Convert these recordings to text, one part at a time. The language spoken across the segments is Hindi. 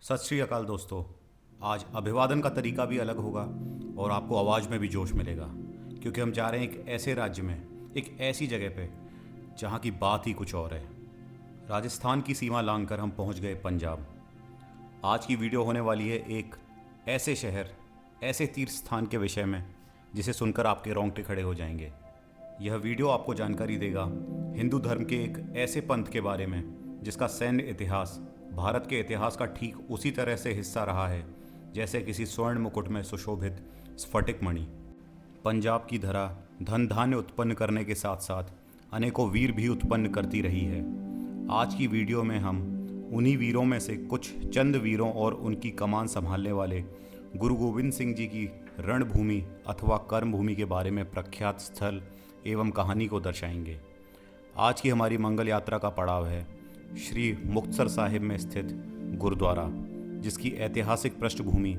सत श्री अकाल दोस्तों। आज अभिवादन का तरीका भी अलग होगा और आपको आवाज़ में भी जोश मिलेगा, क्योंकि हम जा रहे हैं एक ऐसे राज्य में, एक ऐसी जगह पे जहाँ की बात ही कुछ और है। राजस्थान की सीमा लांघकर हम पहुँच गए पंजाब। आज की वीडियो होने वाली है एक ऐसे शहर, ऐसे तीर्थ स्थान के विषय में जिसे सुनकर आपके रोंगटे खड़े हो जाएंगे। यह वीडियो आपको जानकारी देगा हिंदू धर्म के एक ऐसे पंथ के बारे में जिसका सैन्य इतिहास भारत के इतिहास का ठीक उसी तरह से हिस्सा रहा है जैसे किसी स्वर्ण मुकुट में सुशोभित स्फटिक मणि। पंजाब की धरा धन धान्य उत्पन्न करने के साथ साथ अनेकों वीर भी उत्पन्न करती रही है। आज की वीडियो में हम उन्हीं वीरों में से कुछ चंद वीरों और उनकी कमान संभालने वाले गुरु गोविंद सिंह जी की रणभूमि अथवा कर्मभूमि के बारे में प्रख्यात स्थल एवं कहानी को दर्शाएंगे। आज की हमारी मंगल यात्रा का पड़ाव है श्री मुक्तसर साहिब में स्थित गुरुद्वारा, जिसकी ऐतिहासिक पृष्ठभूमि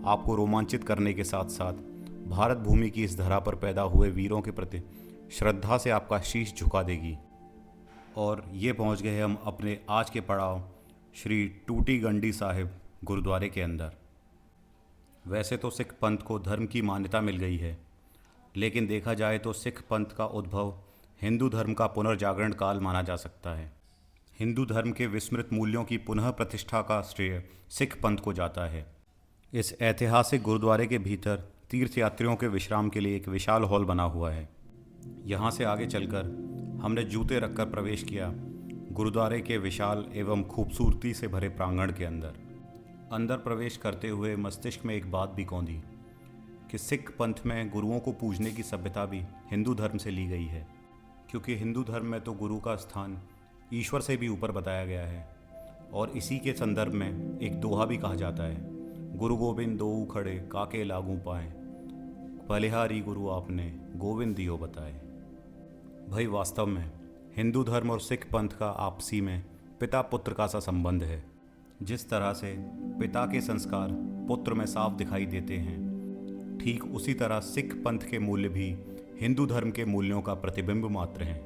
आपको रोमांचित करने के साथ साथ भारत भूमि की इस धरा पर पैदा हुए वीरों के प्रति श्रद्धा से आपका शीश झुका देगी। और ये पहुंच गए हम अपने आज के पड़ाव श्री टूटी गंडी साहिब गुरुद्वारे के अंदर। वैसे तो सिख पंथ को धर्म की मान्यता मिल गई है, लेकिन देखा जाए तो सिख पंथ का उद्भव हिंदू धर्म का पुनर्जागरण काल माना जा सकता है। हिंदू धर्म के विस्मृत मूल्यों की पुनः प्रतिष्ठा का श्रेय सिख पंथ को जाता है। इस ऐतिहासिक गुरुद्वारे के भीतर तीर्थयात्रियों के विश्राम के लिए एक विशाल हॉल बना हुआ है। यहाँ से आगे चलकर हमने जूते रखकर प्रवेश किया गुरुद्वारे के विशाल एवं खूबसूरती से भरे प्रांगण के अंदर। अंदर प्रवेश करते हुए मस्तिष्क में एक बात भी कौंधी कि सिख पंथ में गुरुओं को पूजने की सभ्यता भी हिंदू धर्म से ली गई है, क्योंकि हिंदू धर्म में तो गुरु का स्थान ईश्वर से भी ऊपर बताया गया है। और इसी के संदर्भ में एक दोहा भी कहा जाता है, गुरु गोविंद दोऊ खड़े काके लागू पाए, बलिहारी गुरु आपने गोविंद दियो बताए। भाई वास्तव में हिंदू धर्म और सिख पंथ का आपसी में पिता पुत्र का सा संबंध है। जिस तरह से पिता के संस्कार पुत्र में साफ दिखाई देते हैं, ठीक उसी तरह सिख पंथ के मूल्य भी हिंदू धर्म के मूल्यों का प्रतिबिंब मात्र हैं।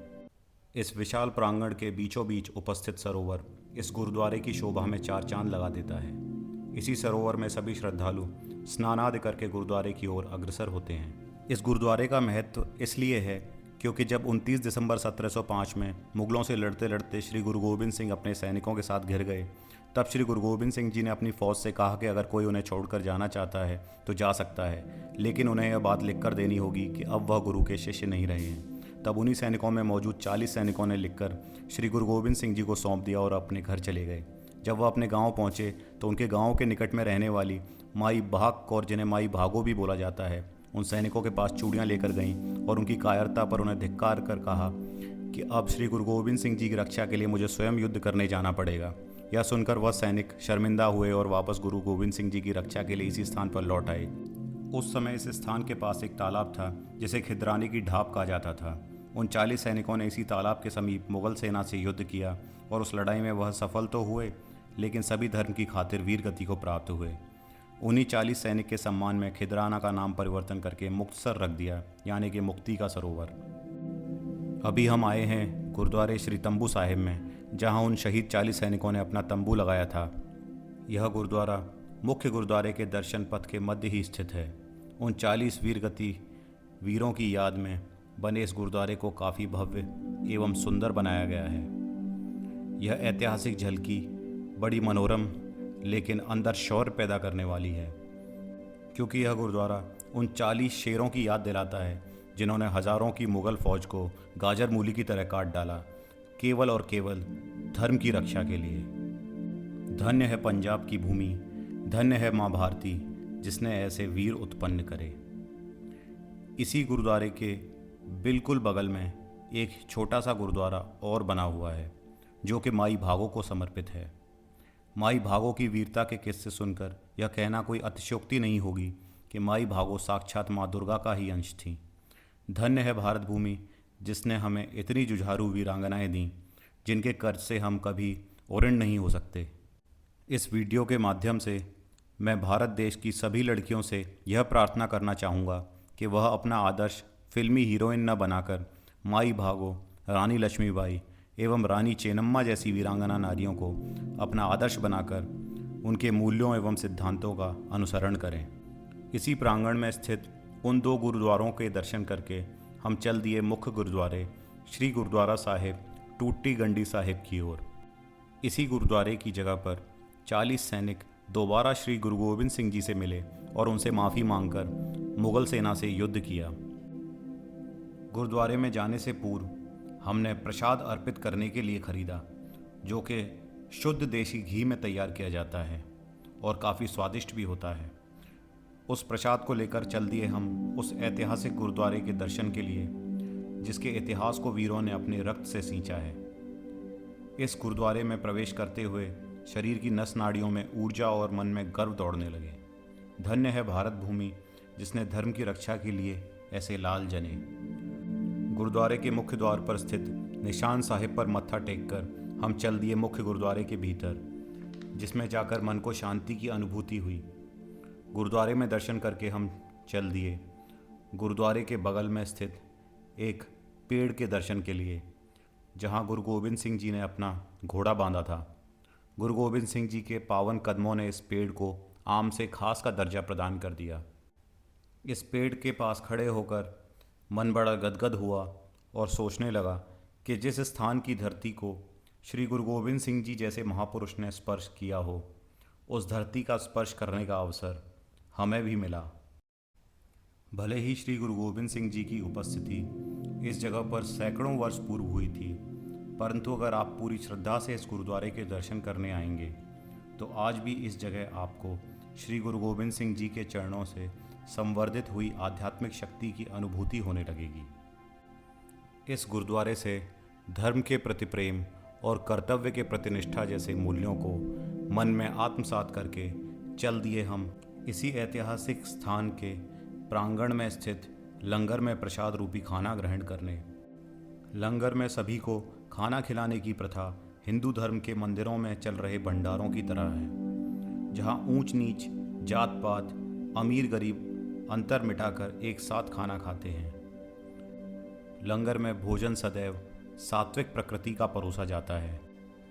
इस विशाल प्रांगण के बीचों बीच उपस्थित सरोवर इस गुरुद्वारे की शोभा में चार चांद लगा देता है। इसी सरोवर में सभी श्रद्धालु स्नानादि करके गुरुद्वारे की ओर अग्रसर होते हैं। इस गुरुद्वारे का महत्व इसलिए है क्योंकि जब 29 दिसंबर 1705 में मुगलों से लड़ते लड़ते श्री गुरु गोविंद सिंह अपने सैनिकों के साथ घिर गए, तब श्री गुरु गोविंद सिंह जी ने अपनी फ़ौज से कहा कि अगर कोई उन्हें छोड़कर जाना चाहता है तो जा सकता है, लेकिन उन्हें यह बात लिख कर देनी होगी कि अब वह गुरु के शिष्य नहीं रहे हैं। तब उन्हीं सैनिकों में मौजूद 40 सैनिकों ने लिखकर श्री गुरु गोविंद सिंह जी को सौंप दिया और अपने घर चले गए। जब वह अपने गांव पहुंचे तो उनके गांव के निकट में रहने वाली माई भाग कौर, जिन्हें माई भागो भी बोला जाता है, उन सैनिकों के पास चूड़ियाँ लेकर गईं और उनकी कायरता पर उन्हें धिक्कार कर कहा कि अब श्री गुरु गोविंद सिंह जी की रक्षा के लिए मुझे स्वयं युद्ध करने जाना पड़ेगा। यह सुनकर वह सैनिक शर्मिंदा हुए और वापस गुरु गोविंद सिंह जी की रक्षा के लिए इसी स्थान पर लौट आए। उस समय इस स्थान के पास एक तालाब था जिसे खिदरानी की ढाब कहा जाता था। उन 40 सैनिकों ने इसी तालाब के समीप मुगल सेना से युद्ध किया और उस लड़ाई में वह सफल तो हुए, लेकिन सभी धर्म की खातिर वीर गति को प्राप्त हुए। उन्हीं 40 सैनिक के सम्मान में खिदराना का नाम परिवर्तन करके मुक्तसर रख दिया, यानी कि मुक्ति का सरोवर। अभी हम आए हैं गुरुद्वारे श्री तंबू साहिब में, जहां उन शहीद 40 सैनिकों ने अपना तंबू लगाया था। यह गुरुद्वारा मुख्य गुरुद्वारे के दर्शन पथ के मध्य ही स्थित है। उन 40 वीरगति वीरों की याद में बने इस गुरुद्वारे को काफ़ी भव्य एवं सुंदर बनाया गया है। यह ऐतिहासिक झलकी बड़ी मनोरम लेकिन अंदर शौर्य पैदा करने वाली है, क्योंकि यह गुरुद्वारा उन 40 शेरों की याद दिलाता है जिन्होंने हजारों की मुगल फौज को गाजर मूली की तरह काट डाला, केवल और केवल धर्म की रक्षा के लिए। धन्य है पंजाब की भूमि, धन्य है माँ भारती, जिसने ऐसे वीर उत्पन्न करे। इसी गुरुद्वारे के बिल्कुल बगल में एक छोटा सा गुरुद्वारा और बना हुआ है जो कि माई भागो को समर्पित है। माई भागो की वीरता के किस्से सुनकर यह कहना कोई अतिशयोक्ति नहीं होगी कि माई भागो साक्षात माँ दुर्गा का ही अंश थी। धन्य है भारत भूमि, जिसने हमें इतनी जुझारू वीरांगनाएं दी जिनके कर्ज से हम कभी ओरण नहीं हो सकते। इस वीडियो के माध्यम से मैं भारत देश की सभी लड़कियों से यह प्रार्थना करना चाहूँगा कि वह अपना आदर्श फिल्मी हीरोइन न बनाकर माई भागो, रानी लक्ष्मीबाई एवं रानी चेन्नम्मा जैसी वीरांगना नारियों को अपना आदर्श बनाकर उनके मूल्यों एवं सिद्धांतों का अनुसरण करें। इसी प्रांगण में स्थित उन 2 गुरुद्वारों के दर्शन करके हम चल दिए मुख्य गुरुद्वारे श्री गुरुद्वारा साहिब टूटी गंडी साहिब की ओर। इसी गुरुद्वारे की जगह पर 40 सैनिक दोबारा श्री गुरु गोविंद सिंह जी से मिले और उनसे माफ़ी मांगकर मुग़ल सेना से युद्ध किया। गुरुद्वारे में जाने से पूर्व हमने प्रसाद अर्पित करने के लिए खरीदा, जो कि शुद्ध देसी घी में तैयार किया जाता है और काफ़ी स्वादिष्ट भी होता है। उस प्रसाद को लेकर चल दिए हम उस ऐतिहासिक गुरुद्वारे के दर्शन के लिए, जिसके इतिहास को वीरों ने अपने रक्त से सींचा है। इस गुरुद्वारे में प्रवेश करते हुए शरीर की नस नाड़ियों में ऊर्जा और मन में गर्व दौड़ने लगे। धन्य है भारत भूमि, जिसने धर्म की रक्षा के लिए ऐसे लाल जने। गुरुद्वारे के मुख्य द्वार पर स्थित निशान साहिब पर मत्था टेककर हम चल दिए मुख्य गुरुद्वारे के भीतर, जिसमें जाकर मन को शांति की अनुभूति हुई। गुरुद्वारे में दर्शन करके हम चल दिए गुरुद्वारे के बगल में स्थित एक पेड़ के दर्शन के लिए, जहां गुरु गोविंद सिंह जी ने अपना घोड़ा बांधा था। गुरु गोविंद सिंह जी के पावन कदमों ने इस पेड़ को आम से खास का दर्जा प्रदान कर दिया। इस पेड़ के पास खड़े होकर मन बड़ा गदगद हुआ और सोचने लगा कि जिस स्थान की धरती को श्री गुरु गोविंद सिंह जी जैसे महापुरुष ने स्पर्श किया हो, उस धरती का स्पर्श करने का अवसर हमें भी मिला। भले ही श्री गुरु गोविंद सिंह जी की उपस्थिति इस जगह पर सैकड़ों वर्ष पूर्व हुई थी, परंतु अगर आप पूरी श्रद्धा से इस गुरुद्वारे के दर्शन करने आएंगे तो आज भी इस जगह आपको श्री गुरु गोविंद सिंह जी के चरणों से संवर्धित हुई आध्यात्मिक शक्ति की अनुभूति होने लगेगी। इस गुरुद्वारे से धर्म के प्रति प्रेम और कर्तव्य के प्रति निष्ठा जैसे मूल्यों को मन में आत्मसात करके चल दिए हम इसी ऐतिहासिक स्थान के प्रांगण में स्थित लंगर में प्रसाद रूपी खाना ग्रहण करने। लंगर में सभी को खाना खिलाने की प्रथा हिंदू धर्म के मंदिरों में चल रहे भंडारों की तरह है, जहां ऊंच नीच, जात पात, अमीर गरीब अंतर मिटाकर एक साथ खाना खाते हैं। लंगर में भोजन सदैव सात्विक प्रकृति का परोसा जाता है,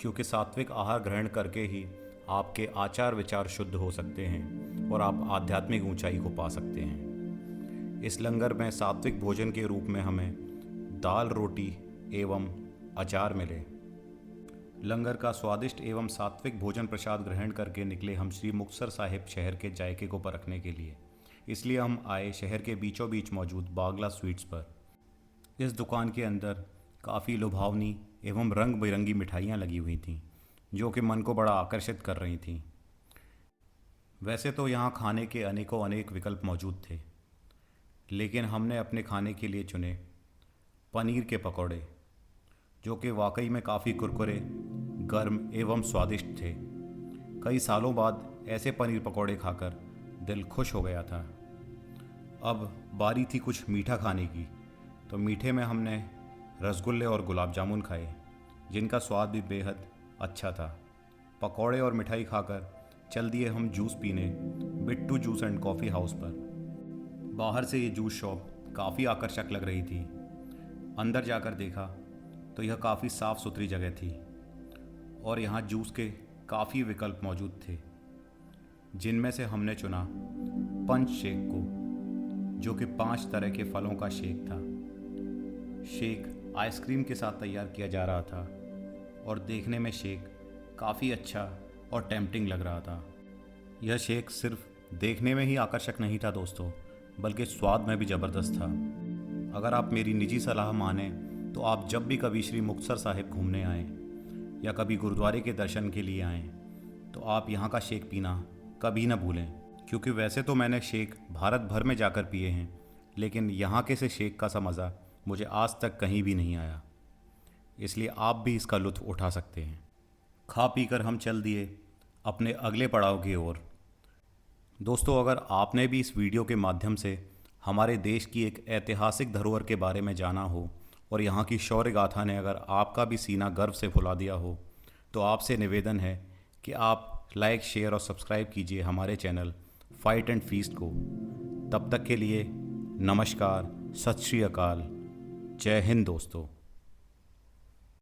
क्योंकि सात्विक आहार ग्रहण करके ही आपके आचार विचार शुद्ध हो सकते हैं और आप आध्यात्मिक ऊंचाई को पा सकते हैं। इस लंगर में सात्विक भोजन के रूप में हमें दाल रोटी एवं अचार मिले। लंगर का स्वादिष्ट एवं सात्विक भोजन प्रसाद ग्रहण करके निकले हम श्री मुक्तसर साहिब शहर के जायके को परखने के लिए। इसलिए हम आए शहर के बीचों बीच मौजूद बागला स्वीट्स पर। इस दुकान के अंदर काफ़ी लुभावनी एवं रंग बिरंगी मिठाइयाँ लगी हुई थीं, जो कि मन को बड़ा आकर्षित कर रही थीं। वैसे तो यहाँ खाने के अनेकों अनेक विकल्प मौजूद थे, लेकिन हमने अपने खाने के लिए चुने पनीर के पकौड़े, जो कि वाकई में काफ़ी कुरकुरे, गर्म एवं स्वादिष्ट थे। कई सालों बाद ऐसे पनीर पकौड़े खाकर दिल खुश हो गया था। अब बारी थी कुछ मीठा खाने की, तो मीठे में हमने रसगुल्ले और गुलाब जामुन खाए, जिनका स्वाद भी बेहद अच्छा था। पकौड़े और मिठाई खाकर चल दिए हम जूस पीने Bittu juice and coffee house पर। बाहर से ये जूस शॉप काफ़ी आकर्षक लग रही थी। अंदर जाकर देखा तो यह काफ़ी साफ़ सुथरी जगह थी और यहाँ जूस के काफ़ी विकल्प मौजूद थे, जिनमें से हमने चुना पंच शेक को, जो कि 5 तरह के फलों का शेक था। शेक आइसक्रीम के साथ तैयार किया जा रहा था और देखने में शेक काफ़ी अच्छा और टेम्पटिंग लग रहा था। यह शेक सिर्फ देखने में ही आकर्षक नहीं था दोस्तों, बल्कि स्वाद में भी ज़बरदस्त था। अगर आप मेरी निजी सलाह माने तो आप जब भी कभी श्री मुक्तसर साहिब घूमने आएँ या कभी गुरुद्वारे के दर्शन के लिए आएँ, तो आप यहाँ का शेक पीना कभी ना भूलें, क्योंकि वैसे तो मैंने शेक भारत भर में जाकर पिए हैं, लेकिन यहाँ के से शेक का सा मज़ा मुझे आज तक कहीं भी नहीं आया। इसलिए आप भी इसका लुत्फ़ उठा सकते हैं। खा पीकर हम चल दिए अपने अगले पड़ाव की ओर। दोस्तों, अगर आपने भी इस वीडियो के माध्यम से हमारे देश की एक ऐतिहासिक धरोहर के बारे में जाना हो और यहाँ की शौर्य गाथा ने अगर आपका भी सीना गर्व से फुला दिया हो, तो आपसे निवेदन है कि आप लाइक, शेयर और सब्सक्राइब कीजिए हमारे चैनल फाइट एंड फीस्ट को। तब तक के लिए नमस्कार, सत श्री अकाल, जय हिंद दोस्तों।